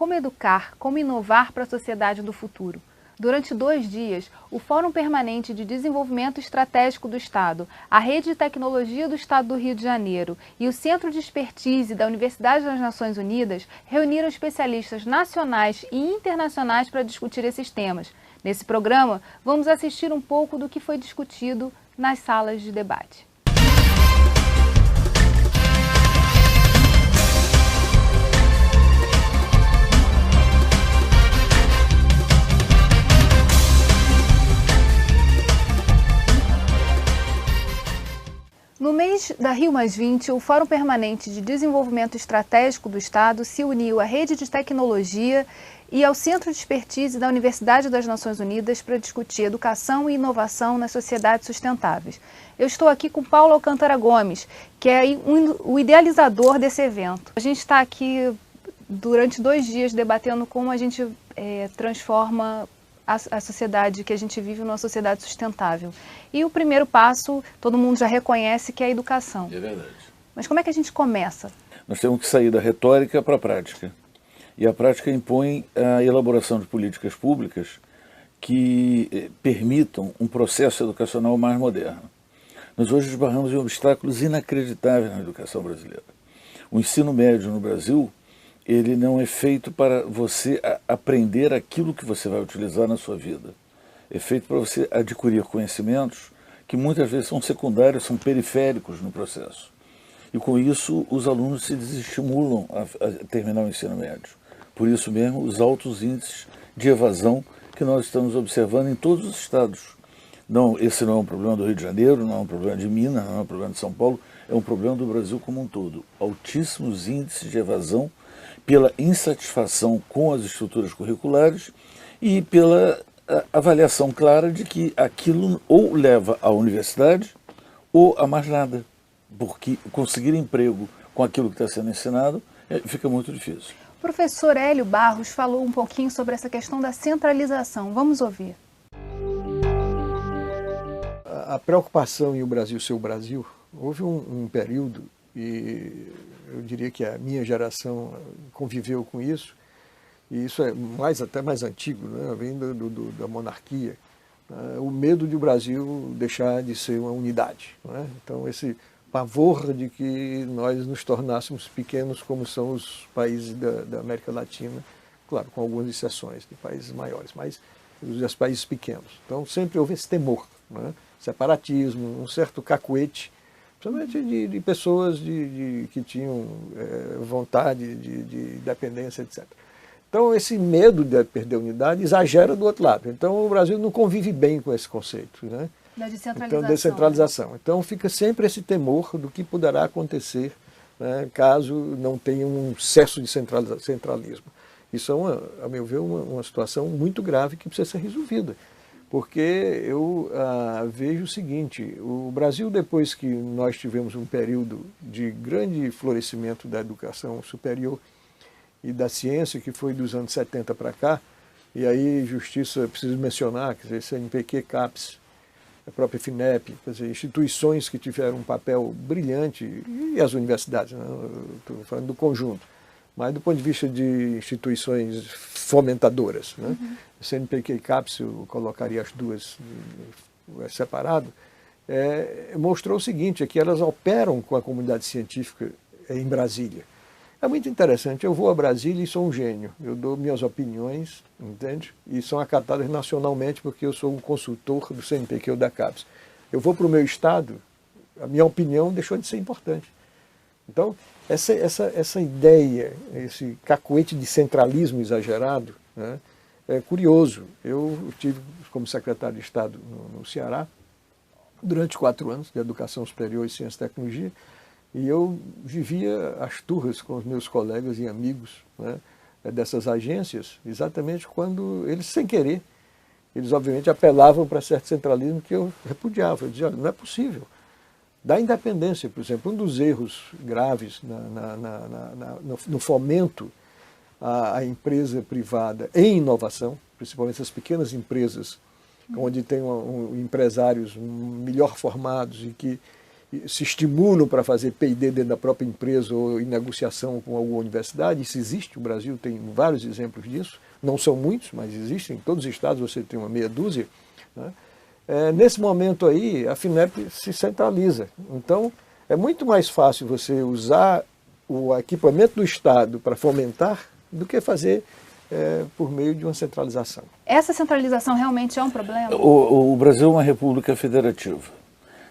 como educar, como inovar para a sociedade do futuro. Durante 2 dias, o Fórum Permanente de Desenvolvimento Estratégico do Estado, a Rede de Tecnologia do Estado do Rio de Janeiro e o Centro de Expertise da Universidade das Nações Unidas reuniram especialistas nacionais e internacionais para discutir esses temas. Nesse programa, vamos assistir um pouco do que foi discutido nas salas de debate. No mês da Rio+20, o Fórum Permanente de Desenvolvimento Estratégico do Estado se uniu à Rede de Tecnologia e ao Centro de Expertise da Universidade das Nações Unidas para discutir educação e inovação nas sociedades sustentáveis. Eu estou aqui com Paulo Alcântara Gomes, que é o idealizador desse evento. A gente está aqui durante 2 dias debatendo como a gente transforma a sociedade que a gente vive numa sociedade sustentável. E o primeiro passo, todo mundo já reconhece, que é a educação. É verdade. Mas como é que a gente começa? Nós temos que sair da retórica para a prática. E a prática impõe a elaboração de políticas públicas que permitam um processo educacional mais moderno. Nós hoje esbarramos em obstáculos inacreditáveis na educação brasileira. O ensino médio no Brasil, ele não é feito para você aprender aquilo que você vai utilizar na sua vida. É feito para você adquirir conhecimentos que muitas vezes são secundários, são periféricos no processo. E com isso os alunos se desestimulam a terminar o ensino médio. Por isso mesmo os altos índices de evasão que nós estamos observando em todos os estados. Não, esse não é um problema do Rio de Janeiro, não é um problema de Minas, não é um problema de São Paulo, é um problema do Brasil como um todo. Altíssimos índices de evasão pela insatisfação com as estruturas curriculares e pela avaliação clara de que aquilo ou leva à universidade ou a mais nada, porque conseguir emprego com aquilo que está sendo ensinado fica muito difícil. O professor Hélio Barros falou um pouquinho sobre essa questão da centralização. Vamos ouvir. A preocupação em o Brasil ser o Brasil, houve um período, e eu diria que a minha geração conviveu com isso, e isso é até mais antigo, né? Vem da monarquia, né? O medo de o Brasil deixar de ser uma unidade, né? Então esse pavor de que nós nos tornássemos pequenos como são os países da América Latina, claro, com algumas exceções de países maiores, mas os países pequenos. Então sempre houve esse temor, né? Separatismo, um certo cacuete, principalmente de pessoas que tinham vontade de independência, etc. Então esse medo de perder a unidade exagera do outro lado. Então o Brasil não convive bem com esse conceito, né? Da descentralização. Então, descentralização. Então fica sempre esse temor do que poderá acontecer, né, caso não tenha um excesso de centralismo. Isso é, a meu ver, uma situação muito grave que precisa ser resolvida. Porque eu vejo o seguinte, o Brasil, depois que nós tivemos um período de grande florescimento da educação superior e da ciência, que foi dos anos 70 para cá, e aí justiça, preciso mencionar, quer dizer, CNPq, CAPES, a própria FINEP, quer dizer, instituições que tiveram um papel brilhante, e as universidades, né? Estou falando do conjunto, mas do ponto de vista de instituições fomentadoras, né? CNPq e CAPES, eu colocaria as duas separado, mostrou o seguinte, é que elas operam com a comunidade científica em Brasília. É muito interessante, eu vou a Brasília e sou um gênio, eu dou minhas opiniões, entende? E são acatadas nacionalmente porque eu sou um consultor do CNPq ou da CAPES. Eu vou para o meu estado, a minha opinião deixou de ser importante. Então, essa ideia, esse cacoete de centralismo exagerado, né, é curioso. Eu tive como secretário de Estado no Ceará, durante 4 anos, de Educação Superior e Ciência e Tecnologia, e eu vivia as turras com os meus colegas e amigos, né, dessas agências, exatamente quando eles, sem querer, eles obviamente apelavam para certo centralismo que eu repudiava. Eu dizia, olha, não é possível. Da independência, por exemplo, um dos erros graves no fomento à empresa privada em inovação, principalmente essas pequenas empresas, onde tem empresários melhor formados e se estimulam para fazer P&D dentro da própria empresa ou em negociação com alguma universidade. Isso existe, o Brasil tem vários exemplos disso, não são muitos, mas existem, em todos os estados você tem uma meia dúzia, né? Nesse momento aí, a FINEP se centraliza. Então, é muito mais fácil você usar o equipamento do Estado para fomentar do que fazer por meio de uma centralização. Essa centralização realmente é um problema? O Brasil é uma república federativa.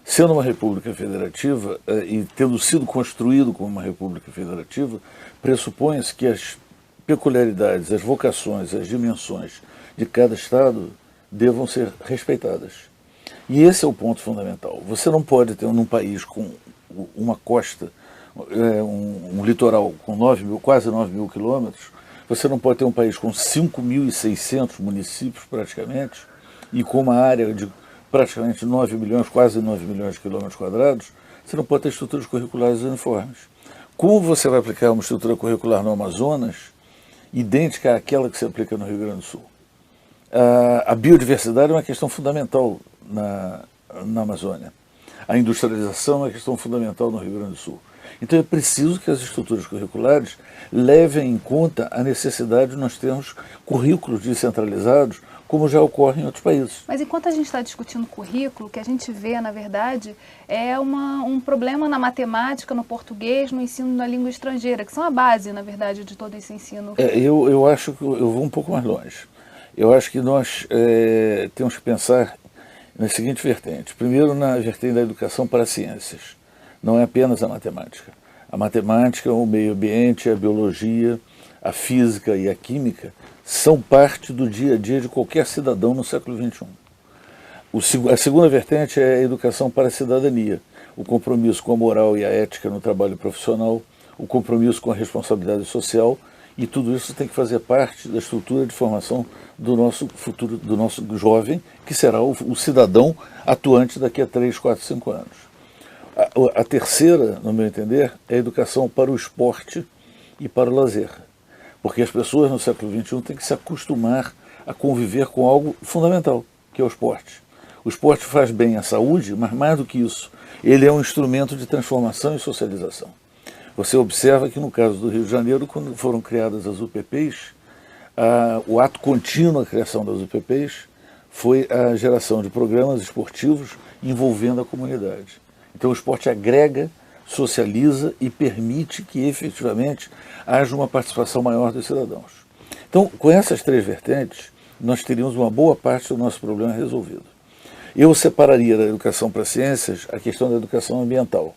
Sendo uma república federativa e tendo sido construído como uma república federativa, pressupõe-se que as peculiaridades, as vocações, as dimensões de cada Estado devam ser respeitadas. E esse é o ponto fundamental. Você não pode ter num país com uma costa, um litoral com quase 9 mil quilômetros, você não pode ter um país com 5.600 municípios praticamente e com uma área de praticamente 9 milhões, quase 9 milhões de quilômetros quadrados, você não pode ter estruturas curriculares uniformes. Como você vai aplicar uma estrutura curricular no Amazonas idêntica àquela que se aplica no Rio Grande do Sul? A biodiversidade é uma questão fundamental na Amazônia. A industrialização é uma questão fundamental no Rio Grande do Sul. Então é preciso que as estruturas curriculares levem em conta a necessidade de nós termos currículos descentralizados, como já ocorre em outros países. Mas enquanto a gente está discutindo currículo, o que a gente vê, na verdade, é um problema na matemática, no português, no ensino da língua estrangeira, que são a base, na verdade, de todo esse ensino. Eu acho que eu vou um pouco mais longe. Eu acho que nós temos que pensar na seguinte vertente. Primeiro, na vertente da educação para as ciências. Não é apenas a matemática. A matemática, o meio ambiente, a biologia, a física e a química são parte do dia a dia de qualquer cidadão no século XXI. A segunda vertente é a educação para a cidadania, o compromisso com a moral e a ética no trabalho profissional, o compromisso com a responsabilidade social, e tudo isso tem que fazer parte da estrutura de formação do nosso futuro, do nosso jovem, que será o cidadão atuante daqui a 3, 4, 5 anos. A terceira, no meu entender, é a educação para o esporte e para o lazer. Porque as pessoas no século XXI têm que se acostumar a conviver com algo fundamental, que é o esporte. O esporte faz bem à saúde, mas mais do que isso, ele é um instrumento de transformação e socialização. Você observa que no caso do Rio de Janeiro, quando foram criadas as UPPs, o ato contínuo da criação das UPPs foi a geração de programas esportivos envolvendo a comunidade. Então o esporte agrega, socializa e permite que efetivamente haja uma participação maior dos cidadãos. Então, com essas três vertentes, nós teríamos uma boa parte do nosso problema resolvido. Eu separaria da educação para ciências a questão da educação ambiental.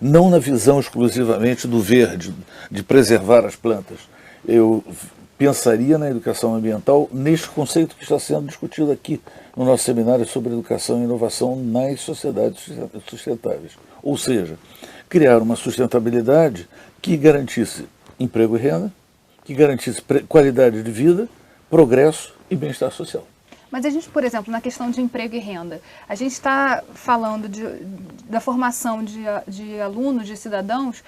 Não na visão exclusivamente do verde, de preservar as plantas. Eu pensaria na educação ambiental neste conceito que está sendo discutido aqui no nosso seminário sobre educação e inovação nas sociedades sustentáveis. Ou seja, criar uma sustentabilidade que garantisse emprego e renda, que garantisse qualidade de vida, progresso e bem-estar social. Mas a gente, por exemplo, na questão de emprego e renda, a gente está falando da formação de alunos, de cidadãos,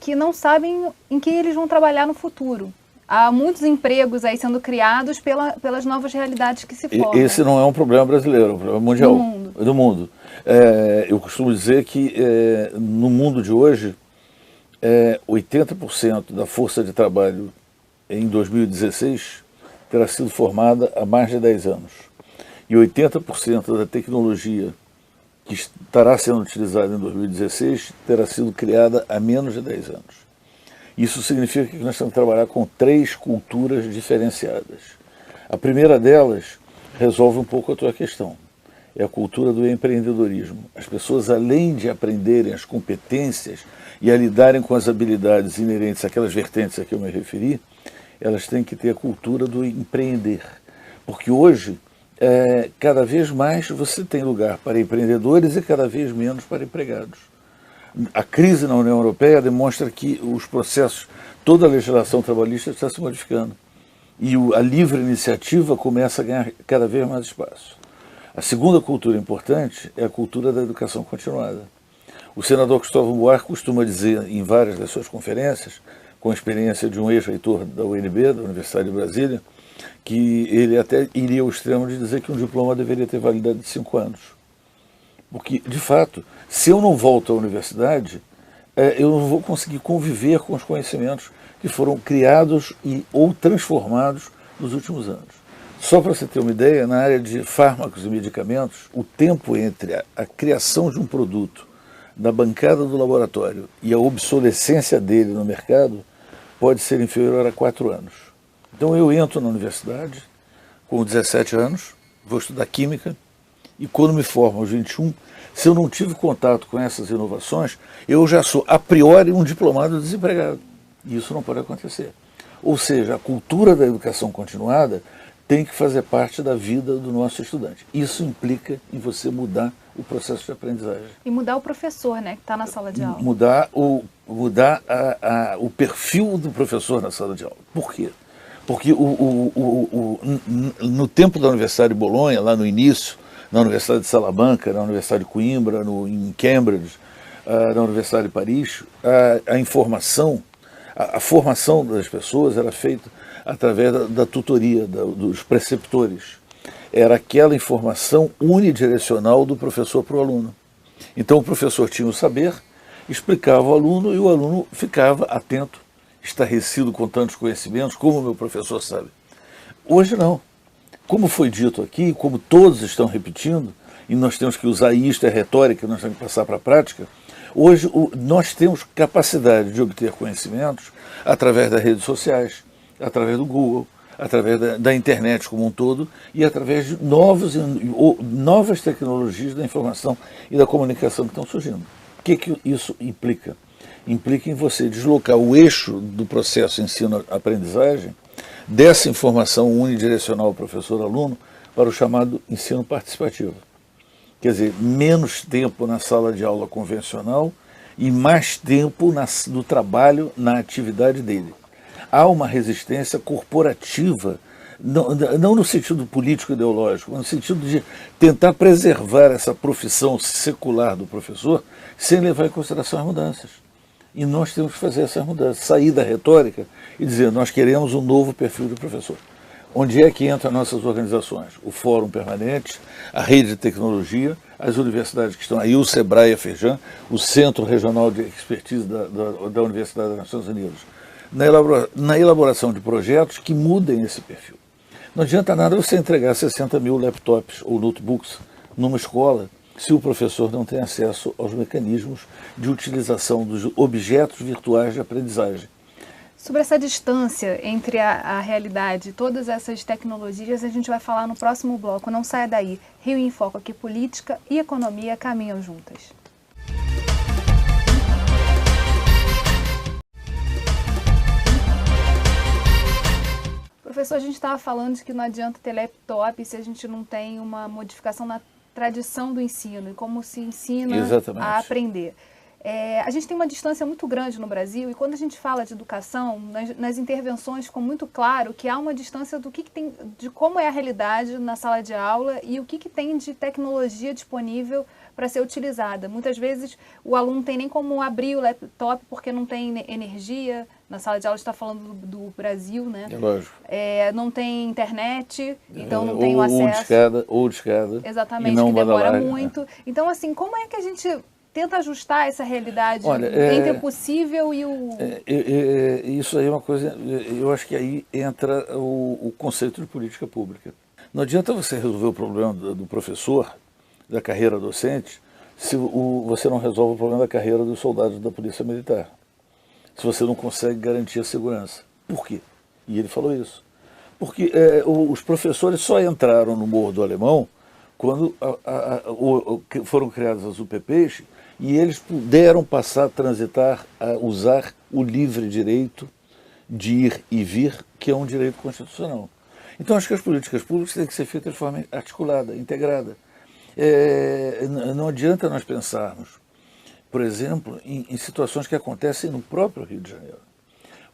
que não sabem em que eles vão trabalhar no futuro. Há muitos empregos aí sendo criados pelas novas realidades que se formam. Esse não é um problema brasileiro, é um problema mundial. Do mundo. Eu costumo dizer que no mundo de hoje, 80% da força de trabalho em 2016 terá sido formada há mais de 10 anos. E 80% da tecnologia que estará sendo utilizada em 2016 terá sido criada há menos de 10 anos. Isso significa que nós temos que trabalhar com 3 culturas diferenciadas. A primeira delas resolve um pouco a tua questão. É a cultura do empreendedorismo. As pessoas, além de aprenderem as competências e a lidarem com as habilidades inerentes àquelas vertentes a que eu me referi, elas têm que ter a cultura do empreender. Porque hoje, cada vez mais você tem lugar para empreendedores e cada vez menos para empregados. A crise na União Europeia demonstra que os processos, toda a legislação trabalhista está se modificando. E a livre iniciativa começa a ganhar cada vez mais espaço. A segunda cultura importante é a cultura da educação continuada. O senador Cristóvão Buarque costuma dizer em várias das suas conferências, com a experiência de um ex-reitor da UNB, da Universidade de Brasília, que ele até iria ao extremo de dizer que um diploma deveria ter validade de 5 anos. Porque, de fato, se eu não volto à universidade, eu não vou conseguir conviver com os conhecimentos que foram criados ou transformados nos últimos anos. Só para você ter uma ideia, na área de fármacos e medicamentos, o tempo entre a criação de um produto da bancada do laboratório e a obsolescência dele no mercado pode ser inferior a 4 anos. Então eu entro na universidade com 17 anos, vou estudar química, e quando me formo aos 21, se eu não tive contato com essas inovações, eu já sou, a priori, um diplomado desempregado. E isso não pode acontecer. Ou seja, a cultura da educação continuada tem que fazer parte da vida do nosso estudante. Isso implica em você mudar o processo de aprendizagem. E mudar o professor, né, que está na sala de aula. Mudar o perfil do professor na sala de aula. Por quê? Porque no tempo da Universidade de Bolonha, lá no início, na Universidade de Salamanca, na Universidade de Coimbra, em Cambridge, na Universidade de Paris, a informação, a formação das pessoas era feita através da tutoria, dos preceptores. Era aquela informação unidirecional do professor para o aluno. Então o professor tinha o saber, explicava ao aluno e o aluno ficava atento, estarrecido com tantos conhecimentos, como o meu professor sabe. Hoje não. Como foi dito aqui, como todos estão repetindo, e nós temos que usar isto, é retórica, nós temos que passar para a prática, hoje nós temos capacidade de obter conhecimentos através das redes sociais, através do Google, através da internet como um todo e através de novas tecnologias da informação e da comunicação que estão surgindo. O que isso implica? Implica em você deslocar o eixo do processo ensino-aprendizagem dessa informação unidirecional professor-aluno para o chamado ensino participativo. Quer dizer, menos tempo na sala de aula convencional e mais tempo no trabalho, na atividade dele. Há uma resistência corporativa, não no sentido político-ideológico, mas no sentido de tentar preservar essa profissão secular do professor sem levar em consideração as mudanças. E nós temos que fazer essas mudanças, sair da retórica e dizer, nós queremos um novo perfil de professor. Onde é que entram nossas organizações? O Fórum Permanente, a Rede de Tecnologia, as universidades que estão aí, o Sebrae e a Feijão, o Centro Regional de Expertise da Universidade das Nações Unidas, na elaboração de projetos que mudem esse perfil. Não adianta nada você entregar 60 mil laptops ou notebooks numa escola se o professor não tem acesso aos mecanismos de utilização dos objetos virtuais de aprendizagem. Sobre essa distância entre a realidade e todas essas tecnologias, a gente vai falar no próximo bloco. Não saia daí. Rio em Foco aqui, política e economia caminham juntas. Professor, a gente estava falando de que não adianta ter laptop se a gente não tem uma modificação na tradição do ensino e como se ensina Exatamente. A aprender. A gente tem uma distância muito grande no Brasil e quando a gente fala de educação, nas intervenções ficou muito claro que há uma distância do que tem, de como é a realidade na sala de aula e o que tem de tecnologia disponível para ser utilizada. Muitas vezes o aluno não tem nem como abrir o laptop porque não tem energia. Na sala de aula está falando do Brasil, né? É lógico. Não tem internet, então não tem o acesso. Ou de escada. Exatamente, que demora muito. Então, assim, como é que a gente tenta ajustar essa realidade entre o possível e o... Isso aí é uma coisa, eu acho que aí entra o conceito de política pública. Não adianta você resolver o problema do professor, da carreira docente, se você não resolve o problema da carreira dos soldados da Polícia Militar. Se você não consegue garantir a segurança. Por quê? E ele falou isso. Porque os professores só entraram no Morro do Alemão quando foram criadas as UPPs e eles puderam passar a transitar, a usar o livre direito de ir e vir, que é um direito constitucional. Então acho que as políticas públicas têm que ser feitas de forma articulada, integrada. Não adianta nós pensarmos, por exemplo, em situações que acontecem no próprio Rio de Janeiro.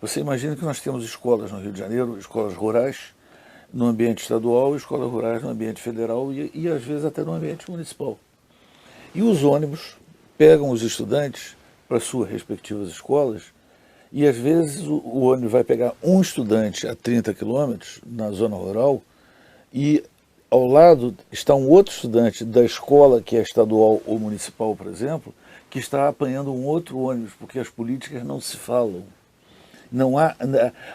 Você imagina que nós temos escolas no Rio de Janeiro, escolas rurais no ambiente estadual, escolas rurais no ambiente federal e às vezes até no ambiente municipal. E os ônibus pegam os estudantes para suas respectivas escolas e às vezes o ônibus vai pegar um estudante a 30 quilômetros na zona rural e ao lado está um outro estudante da escola, que é estadual ou municipal, por exemplo, que está apanhando um outro ônibus, porque as políticas não se falam. Não há,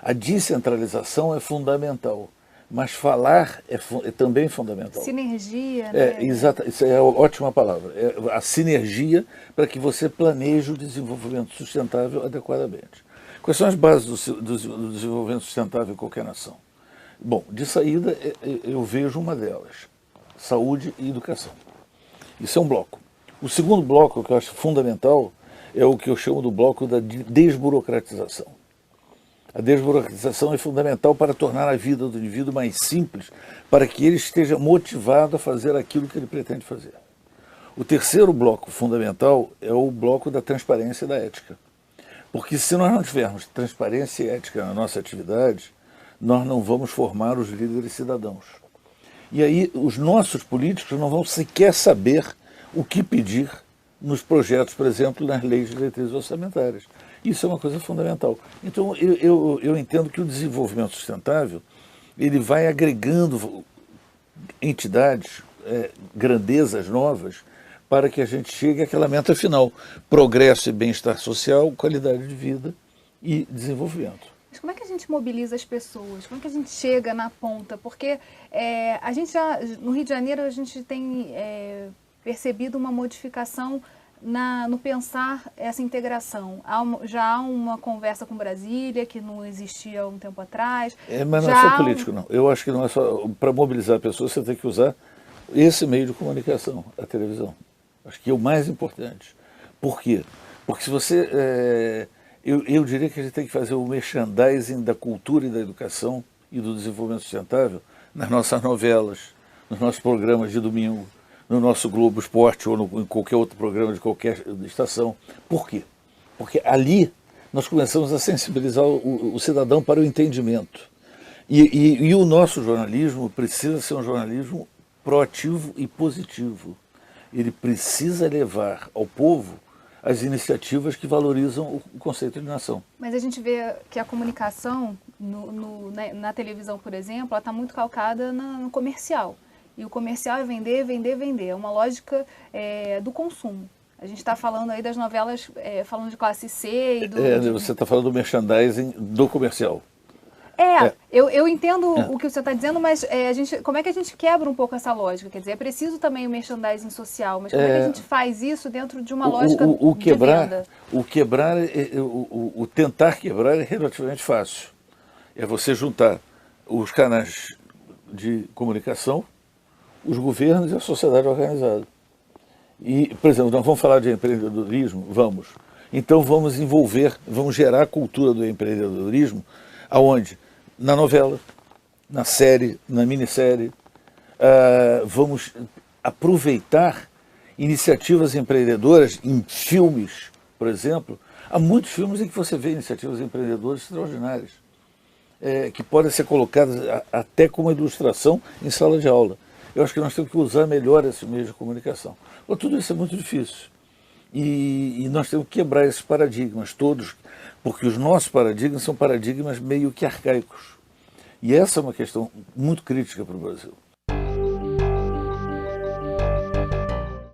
a descentralização é fundamental, mas falar é também fundamental. Sinergia, né? Exato, isso é a ótima palavra. É a sinergia para que você planeje o desenvolvimento sustentável adequadamente. Quais são as bases do desenvolvimento sustentável em qualquer nação? Bom, de saída eu vejo uma delas, saúde e educação. Isso é um bloco. O segundo bloco, que eu acho fundamental, é o que eu chamo do bloco da desburocratização. A desburocratização é fundamental para tornar a vida do indivíduo mais simples, para que ele esteja motivado a fazer aquilo que ele pretende fazer. O terceiro bloco fundamental é o bloco da transparência e da ética. Porque se nós não tivermos transparência e ética na nossa atividade, nós não vamos formar os líderes cidadãos. E aí os nossos políticos não vão sequer saber o que pedir nos projetos, por exemplo, nas leis de diretrizes orçamentárias. Isso é uma coisa fundamental. Então, eu entendo que o desenvolvimento sustentável ele vai agregando entidades, grandezas novas, para que a gente chegue àquela meta final: progresso e bem-estar social, qualidade de vida e desenvolvimento. Mas como é que a gente mobiliza as pessoas? Como é que a gente chega na ponta? Porque a gente no Rio de Janeiro, a gente tem percebido uma modificação no pensar essa integração. Já há uma conversa com Brasília, que não existia há um tempo atrás. Mas não é só político, não. Eu acho que não é só... Para mobilizar pessoas, você tem que usar esse meio de comunicação, a televisão. Acho que é o mais importante. Por quê? Porque se você... Eu diria que a gente tem que fazer o merchandising da cultura e da educação e do desenvolvimento sustentável nas nossas novelas, nos nossos programas de domingo, no nosso Globo Esporte ou em qualquer outro programa de qualquer estação. Por quê? Porque ali nós começamos a sensibilizar o cidadão para o entendimento. E o nosso jornalismo precisa ser um jornalismo proativo e positivo. Ele precisa levar ao povo as iniciativas que valorizam o conceito de nação. Mas a gente vê que a comunicação na televisão, por exemplo, ela está muito calcada no comercial. E o comercial é vender, vender, vender. É uma lógica do consumo. A gente está falando aí das novelas, falando de classe C. Você está falando do merchandising do comercial. Eu entendo o que você está dizendo, mas como é que a gente quebra um pouco essa lógica? Quer dizer, é preciso também o merchandising social, mas como é que a gente faz isso dentro de uma lógica de venda? O tentar quebrar é relativamente fácil. É você juntar os canais de comunicação, os governos e a sociedade organizada. E, por exemplo, nós vamos falar de empreendedorismo? Vamos. Então vamos gerar a cultura do empreendedorismo, aonde? Na novela, na série, na minissérie. Vamos aproveitar iniciativas empreendedoras em filmes, por exemplo. Há muitos filmes em que você vê iniciativas empreendedoras extraordinárias, que podem ser colocadas até como ilustração em sala de aula. Eu acho que nós temos que usar melhor esse meio de comunicação. Mas tudo isso é muito difícil. E nós temos que quebrar esses paradigmas todos, porque os nossos paradigmas são paradigmas meio que arcaicos. E essa é uma questão muito crítica para o Brasil.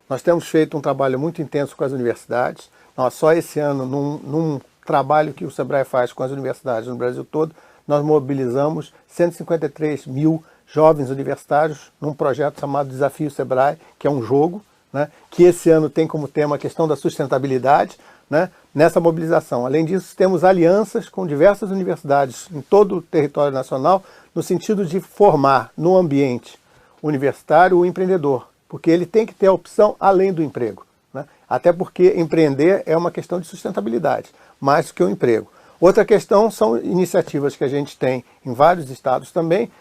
Nós temos feito um trabalho muito intenso com as universidades. Nós, só esse ano, num trabalho que o SEBRAE faz com as universidades no Brasil todo, nós mobilizamos 153 mil jovens universitários num projeto chamado Desafio SEBRAE, que é um jogo, né, que esse ano tem como tema a questão da sustentabilidade, né, nessa mobilização. Além disso, temos alianças com diversas universidades em todo o território nacional, no sentido de formar no ambiente universitário o empreendedor, porque ele tem que ter a opção além do emprego, né? Até porque empreender é uma questão de sustentabilidade, mais do que o emprego. Outra questão são iniciativas que a gente tem em vários estados também,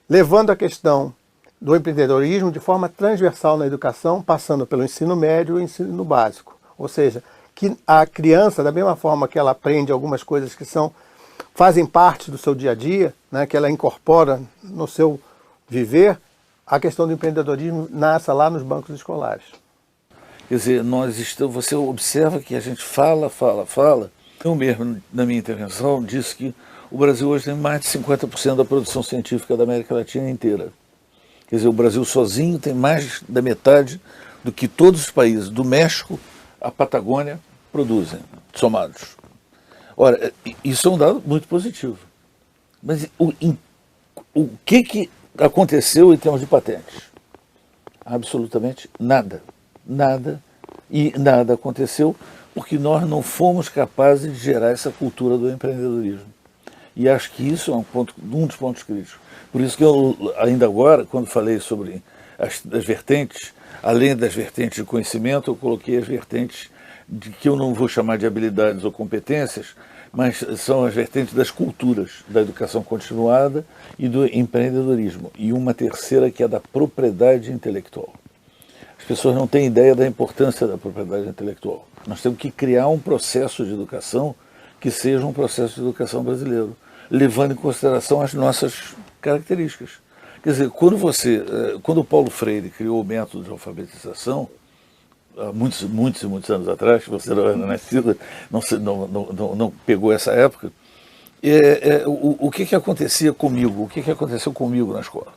levando a questão do empreendedorismo de forma transversal na educação, passando pelo ensino médio e ensino básico. Ou seja, que a criança, da mesma forma que ela aprende algumas coisas que fazem parte do seu dia a dia, né, que ela incorpora no seu viver, a questão do empreendedorismo nasce lá nos bancos escolares. Quer dizer, você observa que a gente fala. Eu mesmo, na minha intervenção, disse que o Brasil hoje tem mais de 50% da produção científica da América Latina inteira. Quer dizer, o Brasil sozinho tem mais da metade do que todos os países, do México à Patagônia, produzem, somados. Ora, isso é um dado muito positivo. Mas o que aconteceu em termos de patentes? Absolutamente nada. Nada. E nada aconteceu porque nós não fomos capazes de gerar essa cultura do empreendedorismo. E acho que isso é um dos pontos críticos. Por isso que eu, ainda agora, quando falei sobre as vertentes, além das vertentes de conhecimento, eu coloquei as vertentes que eu não vou chamar de habilidades ou competências, mas são as vertentes das culturas, da educação continuada e do empreendedorismo. E uma terceira que é da propriedade intelectual. As pessoas não têm ideia da importância da propriedade intelectual. Nós temos que criar um processo de educação que seja um processo de educação brasileiro, levando em consideração as nossas características. Quer dizer, quando o Paulo Freire criou o método de alfabetização, há muitos anos atrás, você não era nascida, não pegou essa época, o que acontecia comigo? O que aconteceu comigo na escola?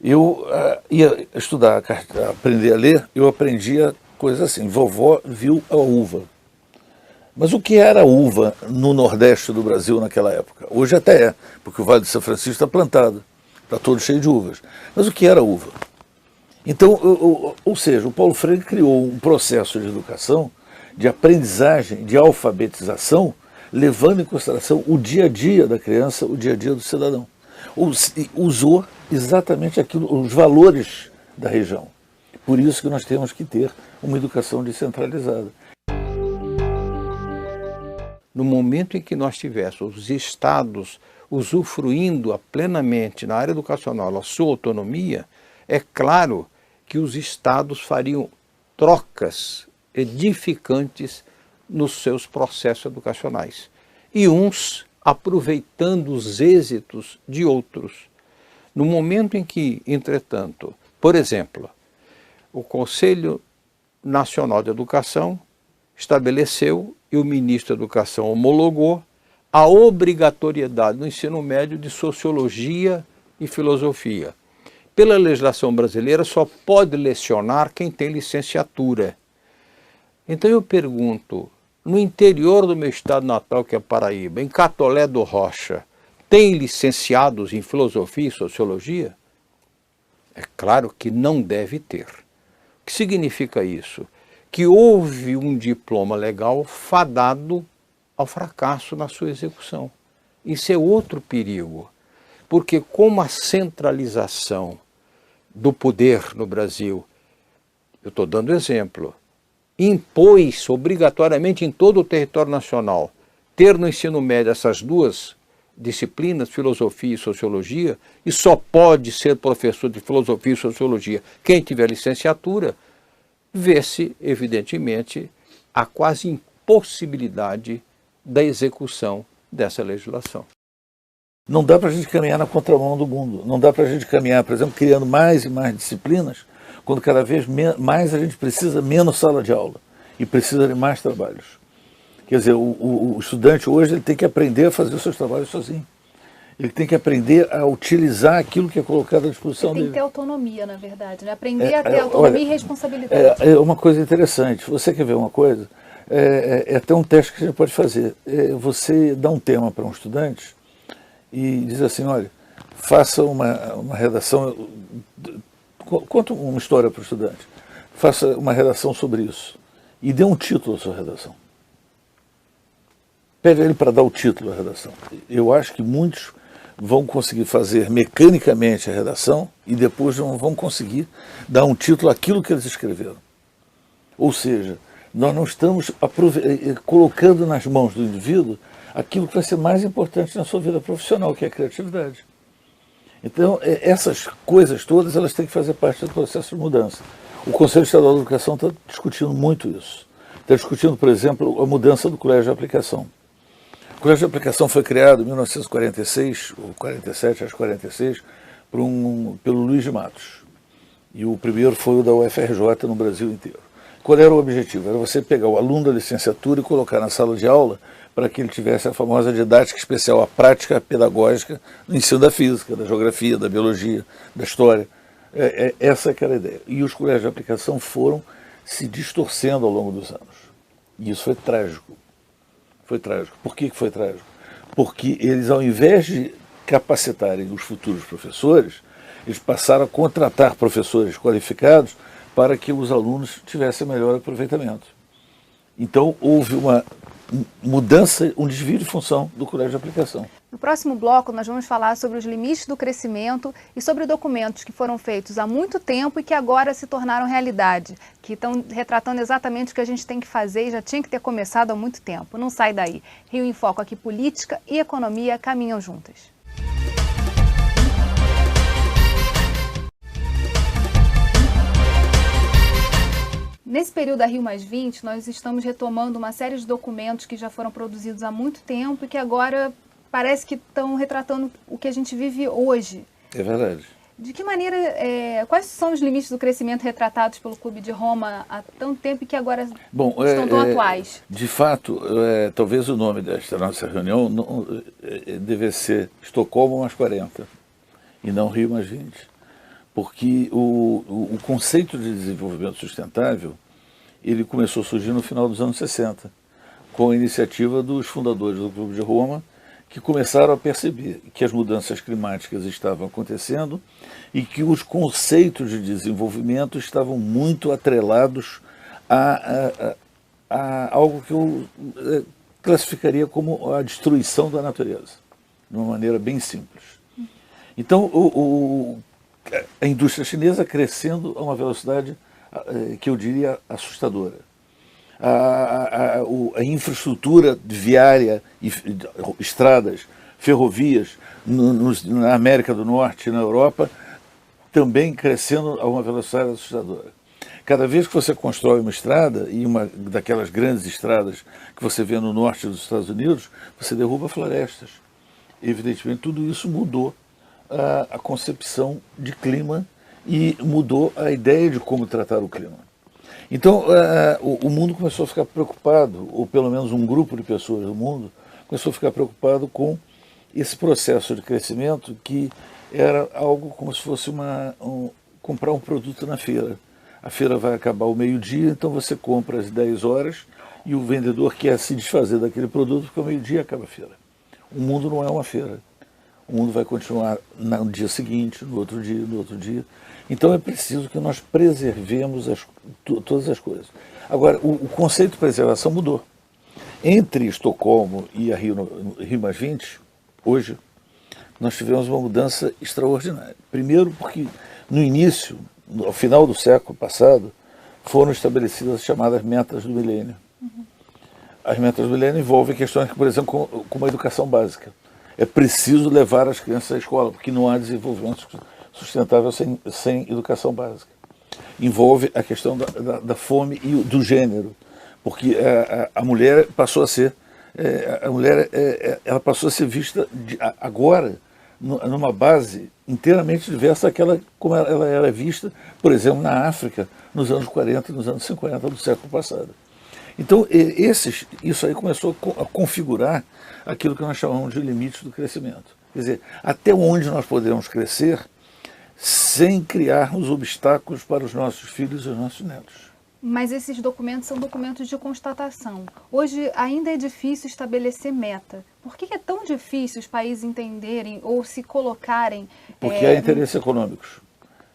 Eu ia estudar, aprender a ler, eu aprendia coisas assim, vovó viu a uva. Mas o que era uva no Nordeste do Brasil naquela época? Hoje até é, porque o Vale de São Francisco está plantado, está todo cheio de uvas. Mas o que era uva? Então, ou seja, o Paulo Freire criou um processo de educação, de aprendizagem, de alfabetização, levando em consideração o dia a dia da criança, o dia a dia do cidadão. Usou exatamente aquilo, os valores da região. Por isso que nós temos que ter uma educação descentralizada. No momento em que nós tivéssemos os estados usufruindo plenamente na área educacional a sua autonomia, é claro que os estados fariam trocas edificantes nos seus processos educacionais. E uns aproveitando os êxitos de outros. No momento em que, entretanto, por exemplo, o Conselho Nacional de Educação estabeleceu e o ministro da Educação homologou a obrigatoriedade no ensino médio de sociologia e filosofia. Pela legislação brasileira, só pode lecionar quem tem licenciatura. Então eu pergunto, no interior do meu estado natal, que é Paraíba, em Catolé do Rocha, tem licenciados em filosofia e sociologia? É claro que não deve ter. O que significa isso? Que houve um diploma legal fadado ao fracasso na sua execução. Isso é outro perigo, porque como a centralização do poder no Brasil, eu estou dando exemplo, impôs obrigatoriamente em todo o território nacional ter no ensino médio essas duas disciplinas, filosofia e sociologia, e só pode ser professor de filosofia e sociologia quem tiver licenciatura, vê-se, evidentemente, a quase impossibilidade da execução dessa legislação. Não dá para a gente caminhar na contramão do mundo. Não dá para a gente caminhar, por exemplo, criando mais e mais disciplinas, quando cada vez mais a gente precisa menos sala de aula e precisa de mais trabalhos. Quer dizer, o estudante hoje ele tem que aprender a fazer os seus trabalhos sozinho. Ele tem que aprender a utilizar aquilo que é colocado à disposição dele. Tem que ter autonomia, na verdade, né? Aprender a ter autonomia e responsabilidade. É uma coisa interessante. Você quer ver uma coisa? É até um teste que a gente pode fazer. Você dá um tema para um estudante e diz assim, olha, faça uma redação, conta uma história para o estudante, faça uma redação sobre isso e dê um título à sua redação. Pede a ele para dar o título à redação. Eu acho que muitos vão conseguir fazer mecanicamente a redação e depois não vão conseguir dar um título àquilo que eles escreveram. Ou seja, nós não estamos colocando nas mãos do indivíduo aquilo que vai ser mais importante na sua vida profissional, que é a criatividade. Então, essas coisas todas, elas têm que fazer parte do processo de mudança. O Conselho Estadual de Educação está discutindo muito isso. Está discutindo, por exemplo, a mudança do colégio de aplicação. O colégio de aplicação foi criado em 1946, ou 47, acho 46, pelo Luiz de Matos. E o primeiro foi o da UFRJ no Brasil inteiro. Qual era o objetivo? Era você pegar o aluno da licenciatura e colocar na sala de aula para que ele tivesse a famosa didática especial, a prática pedagógica no ensino da física, da geografia, da biologia, da história, Essa é que era a ideia. E os colégios de aplicação foram se distorcendo ao longo dos anos. E isso foi trágico. Foi trágico. Por que foi trágico? Porque eles, ao invés de capacitarem os futuros professores, eles passaram a contratar professores qualificados para que os alunos tivessem melhor aproveitamento. Então, houve uma mudança, um desvio de função do colégio de aplicação. No próximo bloco, nós vamos falar sobre os limites do crescimento e sobre documentos que foram feitos há muito tempo e que agora se tornaram realidade, que estão retratando exatamente o que a gente tem que fazer e já tinha que ter começado há muito tempo. Não sai daí. Rio em Foco aqui, política e economia caminham juntas. Nesse período da Rio+20, nós estamos retomando uma série de documentos que já foram produzidos há muito tempo e que agora parece que estão retratando o que a gente vive hoje. É verdade. De que maneira, quais são os limites do crescimento retratados pelo Clube de Roma há tanto tempo e que agora estão tão atuais? De fato, talvez o nome desta nossa reunião deve ser Estocolmo mais 40 e não Rio+20. Porque o conceito de desenvolvimento sustentável ele começou a surgir no final dos anos 60, com a iniciativa dos fundadores do Clube de Roma, que começaram a perceber que as mudanças climáticas estavam acontecendo e que os conceitos de desenvolvimento estavam muito atrelados a algo que eu classificaria como a destruição da natureza, de uma maneira bem simples. Então, a indústria chinesa crescendo a uma velocidade que eu diria assustadora. A infraestrutura viária, estradas, ferrovias na América do Norte e na Europa também crescendo a uma velocidade assustadora. Cada vez que você constrói uma estrada, e uma daquelas grandes estradas que você vê no norte dos Estados Unidos, você derruba florestas. Evidentemente, tudo isso mudou a concepção de clima e mudou a ideia de como tratar o clima. Então, o mundo começou a ficar preocupado, ou pelo menos um grupo de pessoas do mundo começou a ficar preocupado com esse processo de crescimento que era algo como se fosse comprar um produto na feira. A feira vai acabar ao meio-dia, então você compra às 10 horas e o vendedor quer se desfazer daquele produto porque ao meio-dia acaba a feira. O mundo não é uma feira. O mundo vai continuar no dia seguinte, no outro dia, no outro dia. Então é preciso que nós preservemos todas as coisas. Agora, o conceito de preservação mudou. Entre Estocolmo e a Rio+20, hoje, nós tivemos uma mudança extraordinária. Primeiro porque no início, ao final do século passado, foram estabelecidas as chamadas metas do milênio. As metas do milênio envolvem questões, por exemplo, como a educação básica. É preciso levar as crianças à escola, porque não há desenvolvimento sustentável sem educação básica. Envolve a questão da fome e do gênero, porque a mulher passou a ser ela passou a ser vista agora numa base inteiramente diversa daquela como ela era vista, por exemplo, na África, nos anos 40, nos anos 50 do século passado. Então, isso aí começou a configurar aquilo que nós chamamos de limites do crescimento. Quer dizer, até onde nós podemos crescer sem criarmos obstáculos para os nossos filhos e os nossos netos. Mas esses documentos são documentos de constatação. Hoje ainda é difícil estabelecer meta. Por que é tão difícil os países entenderem ou se colocarem... Porque há interesses econômicos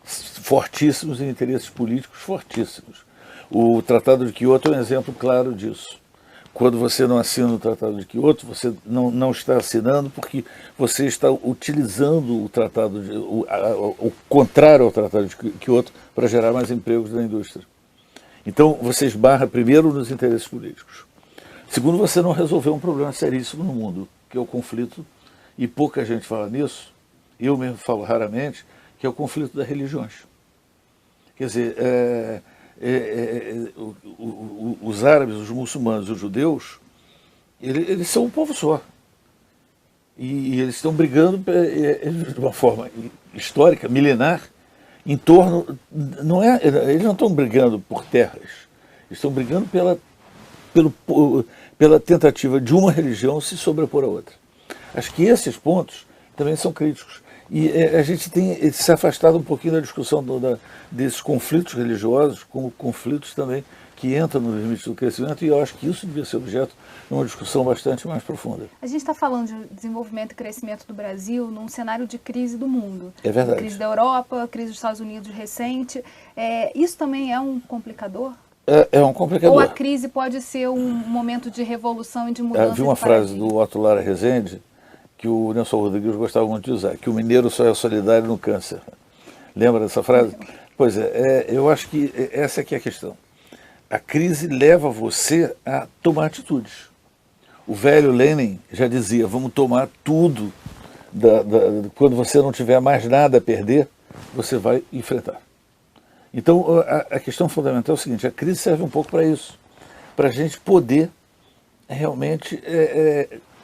fortíssimos e interesses políticos fortíssimos. O Tratado de Kyoto é um exemplo claro disso. Quando você não assina o Tratado de Kyoto, você não está assinando porque você está utilizando o tratado, o contrário ao Tratado de Kyoto para gerar mais empregos na indústria. Então, você esbarra primeiro nos interesses políticos. Segundo, você não resolveu um problema seríssimo no mundo, que é o conflito, e pouca gente fala nisso, eu mesmo falo raramente, que é o conflito das religiões. Quer dizer, os árabes, os muçulmanos, os judeus, eles são um povo só. E eles estão brigando de uma forma histórica, milenar, em torno... eles não estão brigando por terras, eles estão brigando pela tentativa de uma religião se sobrepor a outra. Acho que esses pontos também são críticos. E a gente tem se afastado um pouquinho da discussão desses conflitos religiosos, como conflitos também que entram no limite do crescimento, e eu acho que isso devia ser objeto de uma discussão bastante mais profunda. A gente está falando de desenvolvimento e crescimento do Brasil num cenário de crise do mundo. É verdade. Crise da Europa, crise dos Estados Unidos recente. Isso também é um complicador? É um complicador. Ou a crise pode ser um momento de revolução e de mudança? Havia uma frase do Otto Lara Rezende, que o Nelson Rodrigues gostava muito de usar, que o mineiro só é solidário no câncer. Lembra dessa frase? Pois é, eu acho que essa aqui é a questão. A crise leva você a tomar atitudes. O velho Lenin já dizia, vamos tomar tudo, quando você não tiver mais nada a perder, você vai enfrentar. Então, a questão fundamental é o seguinte, a crise serve um pouco para isso, para a gente poder realmente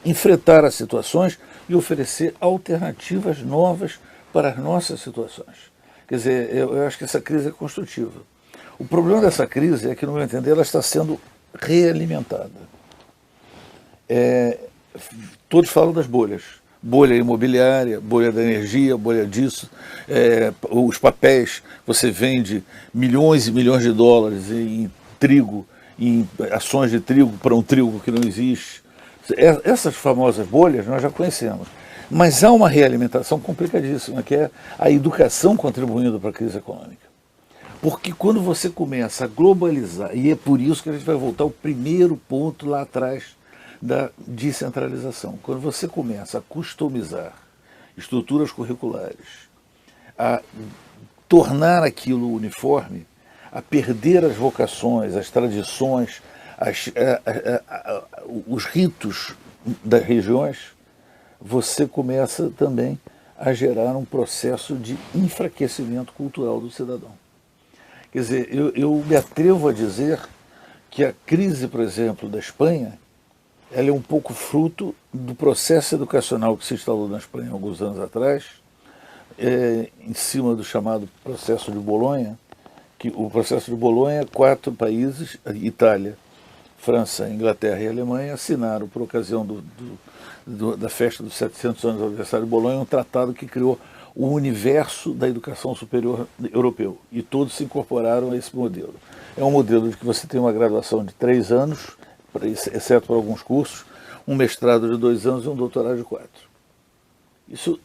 enfrentar as situações e oferecer alternativas novas para as nossas situações. Quer dizer, eu acho que essa crise é construtiva. O problema dessa crise é que, no meu entender, ela está sendo realimentada. Todos falam das bolhas. Bolha imobiliária, bolha da energia, bolha disso, os papéis, você vende milhões e milhões de dólares em trigo, em ações de trigo para um trigo que não existe. Essas famosas bolhas nós já conhecemos. Mas há uma realimentação complicadíssima, que é a educação contribuindo para a crise econômica. Porque quando você começa a globalizar, e é por isso que a gente vai voltar ao primeiro ponto lá atrás da descentralização, quando você começa a customizar estruturas curriculares, a tornar aquilo uniforme, a perder as vocações, as tradições, os ritos das regiões, você começa também a gerar um processo de enfraquecimento cultural do cidadão. Quer dizer, eu me atrevo a dizer que a crise, por exemplo, da Espanha, ela é um pouco fruto do processo educacional que se instalou na Espanha alguns anos atrás, em cima do chamado processo de Bolonha, que o processo de Bolonha, 4 países, Itália, França, Inglaterra e Alemanha, assinaram, por ocasião da festa dos 700 anos do aniversário de Bolonha, um tratado que criou o universo da educação superior europeu, e todos se incorporaram a esse modelo. É um modelo de que você tem uma graduação de 3 anos, exceto para alguns cursos, um mestrado de 2 anos e um doutorado de 4.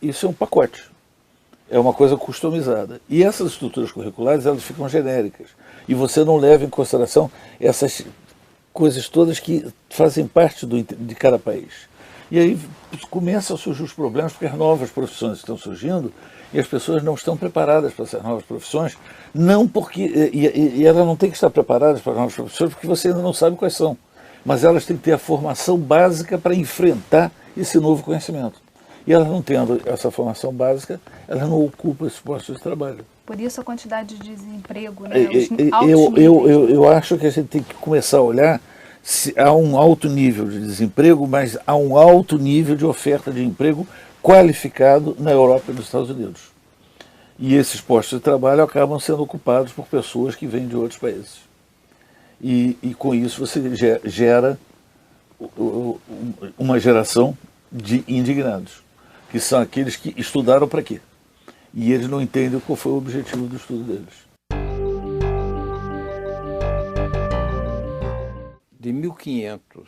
Isso é um pacote, é uma coisa customizada. E essas estruturas curriculares, elas ficam genéricas, e você não leva em consideração essas coisas todas que fazem parte de cada país. E aí começam a surgir os problemas, porque as novas profissões estão surgindo e as pessoas não estão preparadas para essas novas profissões, não porque, e elas não têm que estar preparadas para as novas profissões porque você ainda não sabe quais são, mas elas têm que ter a formação básica para enfrentar esse novo conhecimento. E elas não tendo essa formação básica, elas não ocupam esses postos de trabalho. Por isso a quantidade de desemprego, né? Eu acho que a gente tem que começar a olhar se há um alto nível de desemprego, mas há um alto nível de oferta de emprego qualificado na Europa e nos Estados Unidos. E esses postos de trabalho acabam sendo ocupados por pessoas que vêm de outros países. E com isso você gera uma geração de indignados, que são aqueles que estudaram para quê? E eles não entendem qual foi o objetivo do estudo deles. De 1500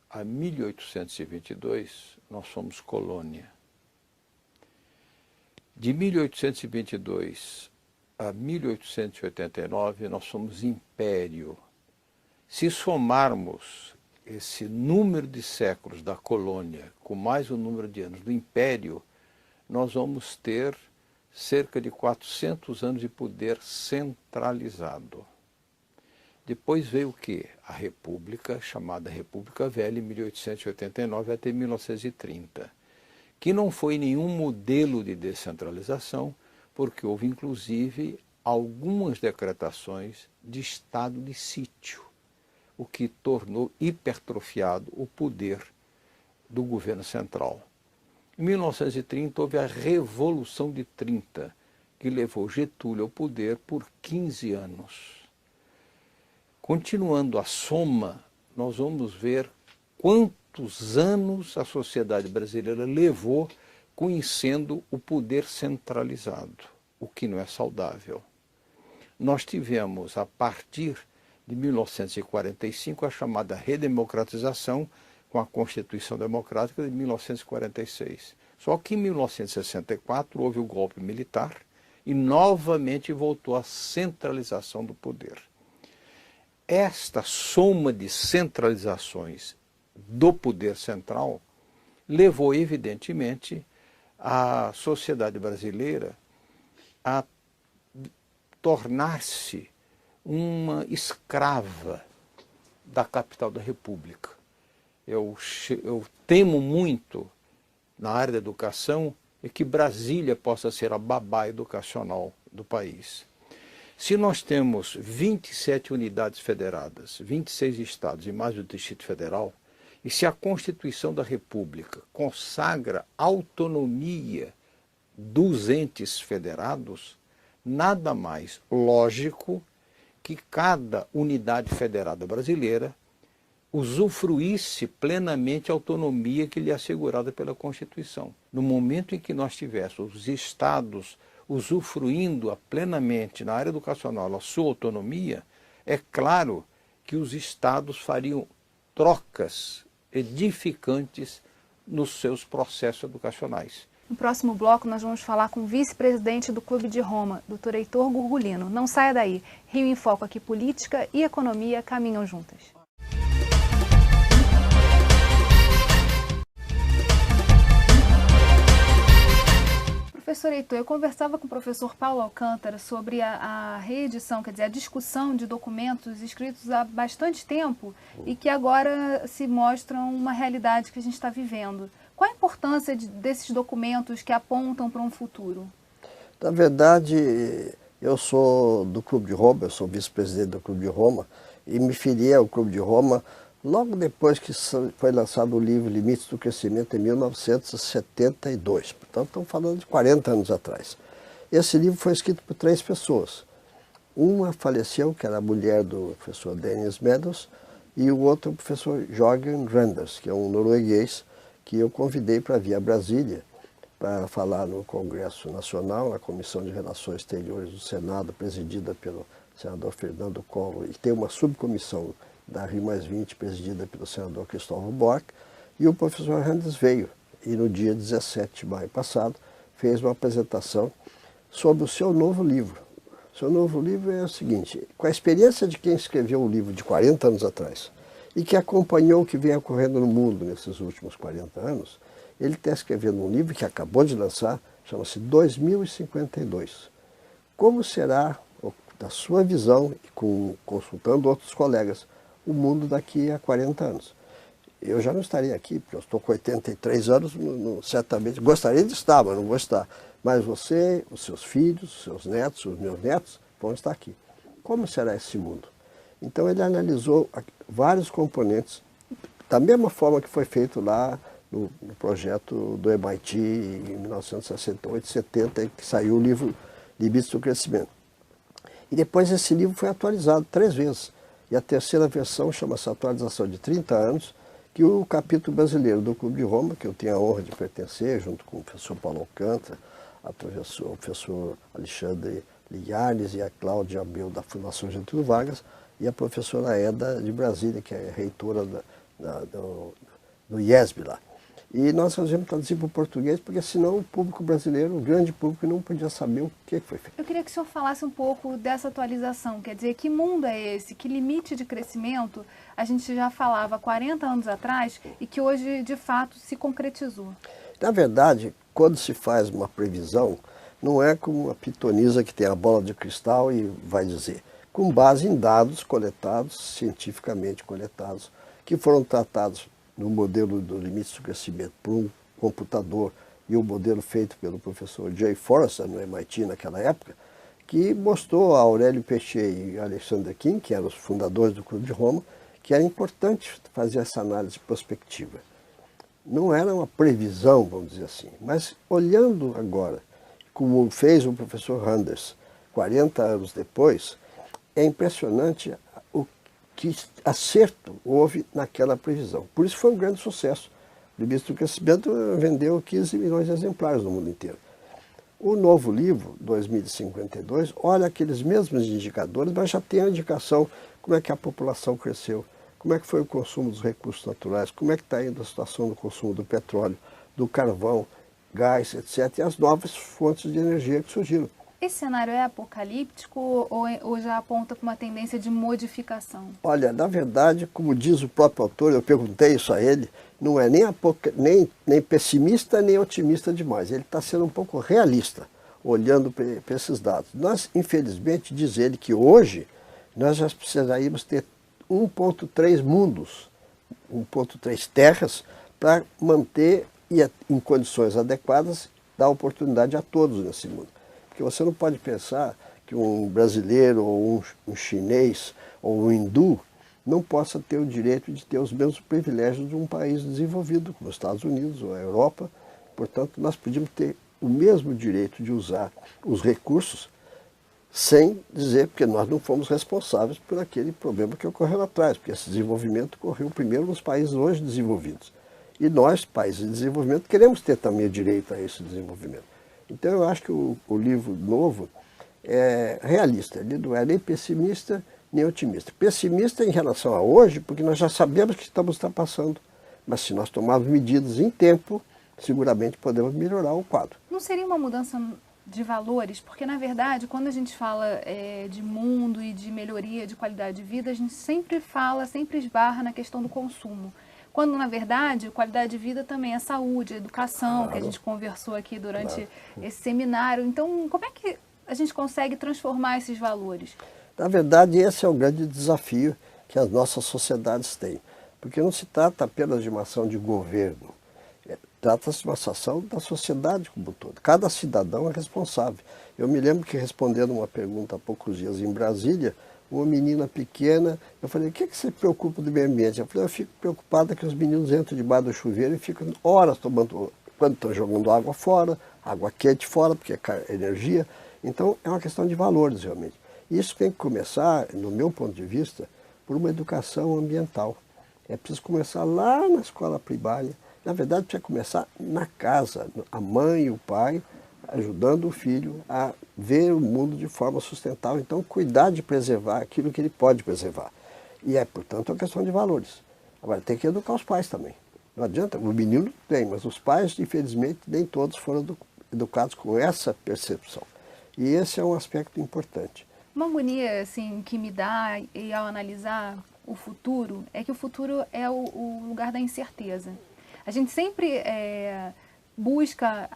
a 1822, nós somos colônia. De 1822 a 1889, nós somos império. Se somarmos esse número de séculos da colônia com mais o número de anos do império, nós vamos ter cerca de 400 anos de poder centralizado. Depois veio o quê? A República, chamada República Velha, em 1889 até 1930, que não foi nenhum modelo de descentralização, porque houve inclusive algumas decretações de estado de sítio, o que tornou hipertrofiado o poder do governo central. Em 1930 houve a Revolução de 30, que levou Getúlio ao poder por 15 anos. Continuando a soma, nós vamos ver quantos anos a sociedade brasileira levou reconhecendo o poder centralizado, o que não é saudável. Nós tivemos, a partir de 1945, a chamada redemocratização com a Constituição Democrática de 1946. Só que em 1964 houve o golpe militar e novamente voltou a centralização do poder. Esta soma de centralizações do poder central levou, evidentemente, a sociedade brasileira a tornar-se uma escrava da capital da República. Eu temo muito, na área da educação, que Brasília possa ser a babá educacional do país. Se nós temos 27 unidades federadas, 26 estados e mais o Distrito Federal, e se a Constituição da República consagra autonomia dos entes federados, nada mais lógico que cada unidade federada brasileira usufruísse plenamente a autonomia que lhe é assegurada pela Constituição. No momento em que nós tivéssemos os estados usufruindo plenamente na área educacional a sua autonomia, é claro que os estados fariam trocas edificantes nos seus processos educacionais. No próximo bloco, nós vamos falar com o vice-presidente do Clube de Roma, Dr. Heitor Gurgulino. Não saia daí. Rio em Foco aqui, política e economia caminham juntas. Professor Heitor, eu conversava com o professor Paulo Alcântara sobre a reedição, quer dizer, a discussão de documentos escritos há bastante tempo e que agora se mostram uma realidade que a gente está vivendo. Qual a importância desses documentos que apontam para um futuro? Na verdade, eu sou do Clube de Roma, eu sou vice-presidente do Clube de Roma e me filiei ao Clube de Roma logo depois que foi lançado o livro Limites do Crescimento, em 1972. Portanto, estamos falando de 40 anos atrás. Esse livro foi escrito por 3 pessoas. Uma faleceu, que era a mulher do professor Dennis Meadows, e o outro o professor Jørgen Randers, que é um norueguês, que eu convidei para vir a Brasília para falar no Congresso Nacional, na Comissão de Relações Exteriores do Senado, presidida pelo senador Fernando Collor, e tem uma subcomissão da Rio+20, presidida pelo senador Cristóvão Buarque, e o professor Randers veio, e no dia 17 de maio passado, fez uma apresentação sobre o seu novo livro. O seu novo livro é o seguinte: com a experiência de quem escreveu o livro de 40 anos atrás, e que acompanhou o que vem ocorrendo no mundo nesses últimos 40 anos, ele está escrevendo um livro que acabou de lançar, chama-se 2052. Como será, da sua visão, e consultando outros colegas, o mundo daqui a 40 anos. Eu já não estaria aqui, porque eu estou com 83 anos, certamente gostaria de estar, mas não vou estar. Mas você, os seus filhos, os seus netos, os meus netos, vão estar aqui. Como será esse mundo? Então ele analisou vários componentes, da mesma forma que foi feito lá no projeto do MIT em 1968, 70, que saiu o livro Limites do Crescimento. E depois esse livro foi atualizado 3 vezes. E a terceira versão chama-se Atualização de 30 anos, que o capítulo brasileiro do Clube de Roma, que eu tenho a honra de pertencer, junto com o professor Paulo Alcântara, o professor Alexandre Liares e a Cláudia Abreu da Fundação Getúlio Vargas, e a professora Eda de Brasília, que é reitora do IESB lá. E nós resolvemos traduzir para o português, porque senão o público brasileiro, o grande público, não podia saber o que foi feito. Eu queria que o senhor falasse um pouco dessa atualização, quer dizer, que mundo é esse, que limite de crescimento a gente já falava 40 anos atrás e que hoje, de fato, se concretizou? Na verdade, quando se faz uma previsão, não é como a pitonisa que tem a bola de cristal e vai dizer, com base em dados coletados, cientificamente coletados, que foram tratados no modelo do limite do crescimento por um computador e o modelo feito pelo professor Jay Forrester no MIT naquela época, que mostrou a Aurélio Péchet e Alexander King, que eram os fundadores do Clube de Roma, que era importante fazer essa análise prospectiva. Não era uma previsão, vamos dizer assim, mas olhando agora, como fez o professor Randers 40 anos depois, é impressionante que acerto houve naquela previsão. Por isso foi um grande sucesso. Limite do Crescimento vendeu 15 milhões de exemplares no mundo inteiro. O novo livro, 2052, olha aqueles mesmos indicadores, mas já tem a indicação como é que a população cresceu, como é que foi o consumo dos recursos naturais, como é que está indo a situação do consumo do petróleo, do carvão, gás, etc., e as novas fontes de energia que surgiram. Esse cenário é apocalíptico ou já aponta para uma tendência de modificação? Olha, na verdade, como diz o próprio autor, eu perguntei isso a ele, não é nem pessimista nem otimista demais. Ele está sendo um pouco realista, olhando para esses dados. Nós, infelizmente, diz ele que hoje nós já precisaríamos ter 1,3 mundos, 1,3 terras, para manter e em condições adequadas dar oportunidade a todos nesse mundo. Porque você não pode pensar que um brasileiro ou um chinês ou um hindu não possa ter o direito de ter os mesmos privilégios de um país desenvolvido, como os Estados Unidos ou a Europa. Portanto, nós podíamos ter o mesmo direito de usar os recursos sem dizer, porque nós não fomos responsáveis por aquele problema que ocorreu lá atrás, porque esse desenvolvimento ocorreu primeiro nos países hoje desenvolvidos. E nós, países de desenvolvimento, queremos ter também o direito a esse desenvolvimento. Então eu acho que o livro novo é realista, ele não é nem pessimista nem otimista. Pessimista em relação a hoje, porque nós já sabemos que estamos ultrapassando, mas se nós tomarmos medidas em tempo, seguramente podemos melhorar o quadro. Não seria uma mudança de valores? Porque, na verdade, quando a gente fala de mundo e de melhoria de qualidade de vida, a gente sempre esbarra na questão do consumo. Quando, na verdade, qualidade de vida também é saúde, educação, que a gente conversou aqui durante esse seminário. Então, como é que a gente consegue transformar esses valores? Na verdade, esse é o grande desafio que as nossas sociedades têm. Porque não se trata apenas de uma ação de governo, trata-se de uma ação da sociedade como um todo. Cada cidadão é responsável. Eu me lembro que, respondendo uma pergunta há poucos dias em Brasília, uma menina pequena, eu falei, o que você se preocupa do meio ambiente? Eu falei, eu fico preocupada que os meninos entram debaixo do chuveiro e ficam horas tomando, quando estão jogando água fora, água quente fora, porque é energia. Então, é uma questão de valores, realmente. Isso tem que começar, no meu ponto de vista, por uma educação ambiental. É preciso começar lá na escola primária. Na verdade, precisa começar na casa, a mãe e o pai ajudando o filho a ver o mundo de forma sustentável. Então, cuidar de preservar aquilo que ele pode preservar. E é, portanto, uma questão de valores. Agora, tem que educar os pais também. Não adianta, o menino tem, mas os pais, infelizmente, nem todos foram educados com essa percepção. E esse é um aspecto importante. Uma agonia assim, que me dá e ao analisar o futuro é que o futuro é o lugar da incerteza. A gente sempre busca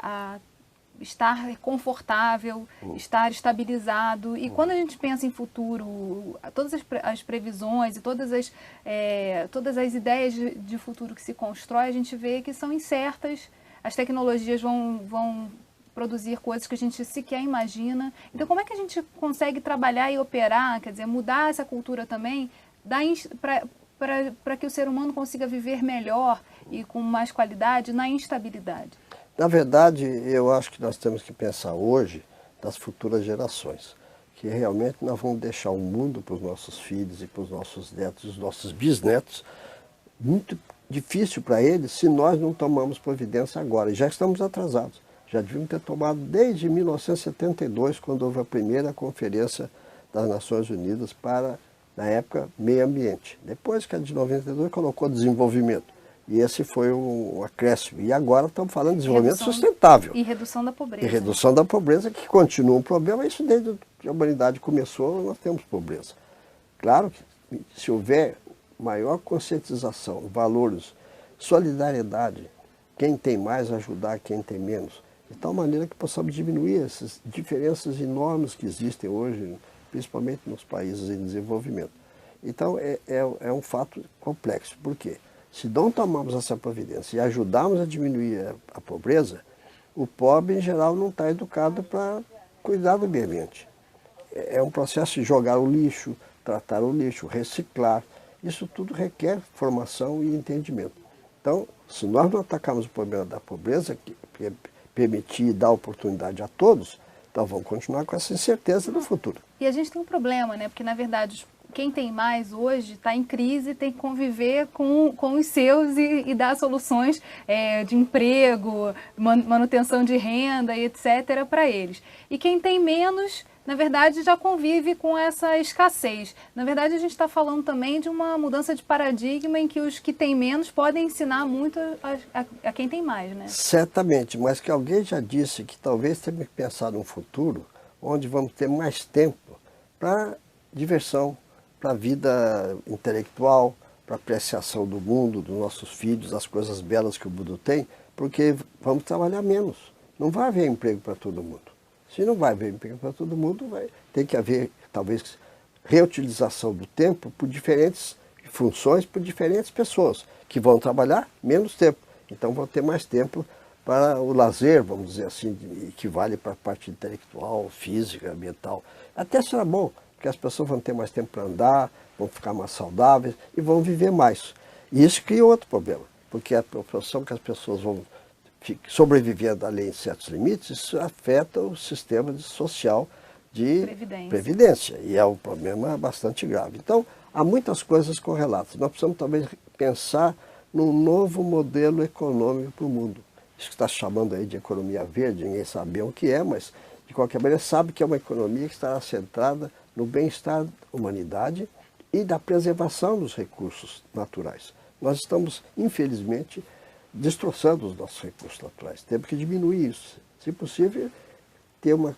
estar confortável, estar estabilizado. E quando a gente pensa em futuro, todas as previsões e todas as ideias de futuro que se constrói, a gente vê que são incertas. As tecnologias vão produzir coisas que a gente sequer imagina. Então, como é que a gente consegue trabalhar e operar, quer dizer, mudar essa cultura também, para que o ser humano consiga viver melhor e com mais qualidade na instabilidade? Na verdade, eu acho que nós temos que pensar hoje das futuras gerações, que realmente nós vamos deixar um mundo para os nossos filhos e para os nossos netos, os nossos bisnetos, muito difícil para eles se nós não tomamos providência agora. E já estamos atrasados. Já devíamos ter tomado desde 1972, quando houve a primeira conferência das Nações Unidas para, na época, meio ambiente. Depois que a de 92 colocou desenvolvimento. E esse foi um acréscimo. E agora estamos falando de desenvolvimento sustentável. E redução da pobreza. E redução da pobreza, que continua um problema. Isso desde que a humanidade começou, nós temos pobreza. Claro que se houver maior conscientização, valores, solidariedade, quem tem mais ajudar quem tem menos, de tal maneira que possamos diminuir essas diferenças enormes que existem hoje, principalmente nos países em desenvolvimento. Então, é um fato complexo. Por quê? Se não tomarmos essa providência e ajudarmos a diminuir a pobreza, o pobre, em geral, não está educado para cuidar do meio ambiente. É um processo de jogar o lixo, tratar o lixo, reciclar. Isso tudo requer formação e entendimento. Então, se nós não atacarmos o problema da pobreza, que permitir dar oportunidade a todos, então vamos continuar com essa incerteza no futuro. E a gente tem um problema, né? Porque, na verdade, quem tem mais hoje está em crise, tem que conviver com os seus e dar soluções de emprego, manutenção de renda e etc. para eles. E quem tem menos, na verdade, já convive com essa escassez. Na verdade, a gente está falando também de uma mudança de paradigma em que os que têm menos podem ensinar muito a quem tem mais, né? Certamente, mas que alguém já disse que talvez tenha que pensar num futuro onde vamos ter mais tempo para diversão, para a vida intelectual, para apreciação do mundo, dos nossos filhos, das coisas belas que o mundo tem, porque vamos trabalhar menos. Não vai haver emprego para todo mundo. Se não vai haver emprego para todo mundo, tem que haver, talvez, reutilização do tempo por diferentes funções, por diferentes pessoas, que vão trabalhar menos tempo. Então vão ter mais tempo para o lazer, vamos dizer assim, que vale para a parte intelectual, física, ambiental. Até será bom, porque as pessoas vão ter mais tempo para andar, vão ficar mais saudáveis e vão viver mais. E isso cria outro problema, porque a proporção que as pessoas vão sobrevivendo além de certos limites, isso afeta o sistema social de previdência. E é um problema bastante grave. Então, há muitas coisas correlatas. Nós precisamos talvez pensar num novo modelo econômico para o mundo. Isso que está chamando aí de economia verde, ninguém sabe o que é, mas de qualquer maneira sabe que é uma economia que estará centrada no bem-estar da humanidade e da preservação dos recursos naturais. Nós estamos, infelizmente, destroçando os nossos recursos naturais. Temos que diminuir isso. Se possível, ter uma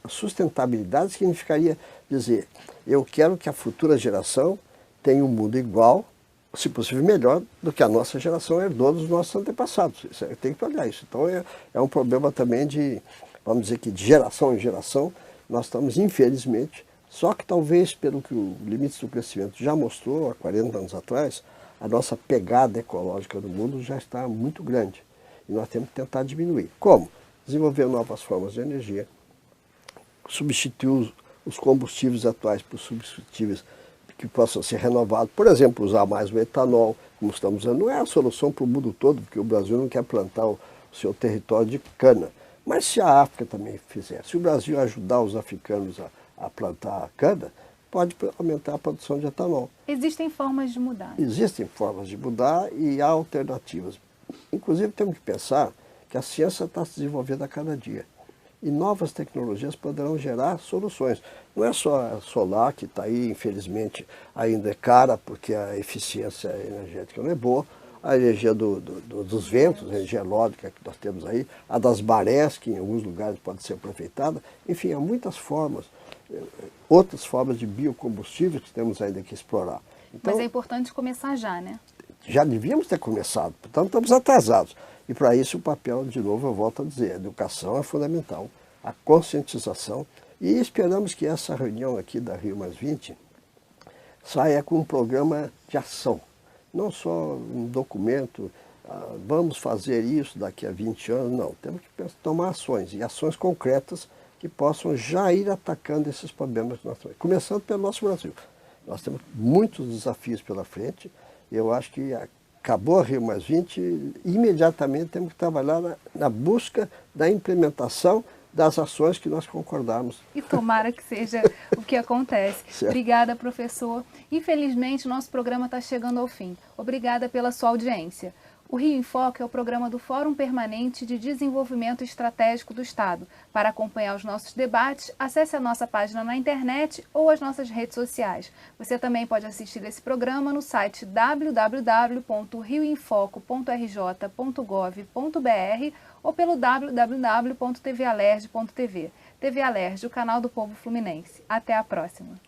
sustentabilidade significaria dizer, eu quero que a futura geração tenha um mundo igual, se possível melhor, do que a nossa geração herdou dos nossos antepassados. Tem que olhar isso. Então é um problema também de, vamos dizer que de geração em geração, nós estamos, infelizmente, só que talvez pelo que o Limites do Crescimento já mostrou há 40 anos atrás, a nossa pegada ecológica no mundo já está muito grande. E nós temos que tentar diminuir. Como? Desenvolver novas formas de energia, substituir os combustíveis atuais por substituíveis que possam ser renovados. Por exemplo, usar mais o etanol, como estamos usando. Não é a solução para o mundo todo, porque o Brasil não quer plantar o seu território de cana. Mas se a África também fizer, se o Brasil ajudar os africanos a plantar cana, pode aumentar a produção de etanol. Existem formas de mudar. Existem formas de mudar e há alternativas. Inclusive, temos que pensar que a ciência está se desenvolvendo a cada dia. E novas tecnologias poderão gerar soluções. Não é só a solar, que está aí, infelizmente, ainda é cara, porque a eficiência energética não é boa. A energia dos ventos, a energia eólica que nós temos aí, a das marés, que em alguns lugares pode ser aproveitada. Enfim, há muitas formas, outras formas de biocombustíveis que temos ainda que explorar. Então, mas é importante começar já, né? Já devíamos ter começado, portanto estamos atrasados. E para isso o papel, de novo, eu volto a dizer, a educação é fundamental, a conscientização, e esperamos que essa reunião aqui da Rio+20 saia com um programa de ação. Não só um documento, vamos fazer isso daqui a 20 anos, não. Temos que tomar ações, e ações concretas que possam já ir atacando esses problemas, começando pelo nosso Brasil. Nós temos muitos desafios pela frente, e eu acho que acabou a Rio+20, imediatamente temos que trabalhar na busca da implementação das ações que nós concordarmos. E tomara que seja o que acontece. Certo. Obrigada, professor. Infelizmente, nosso programa está chegando ao fim. Obrigada pela sua audiência. O Rio em Foco é o programa do Fórum Permanente de Desenvolvimento Estratégico do Estado. Para acompanhar os nossos debates, acesse a nossa página na internet ou as nossas redes sociais. Você também pode assistir esse programa no site www.rioinfoco.rj.gov.br ou pelo www.tvalerj.tv. TV Alerj, o canal do povo fluminense. Até a próxima.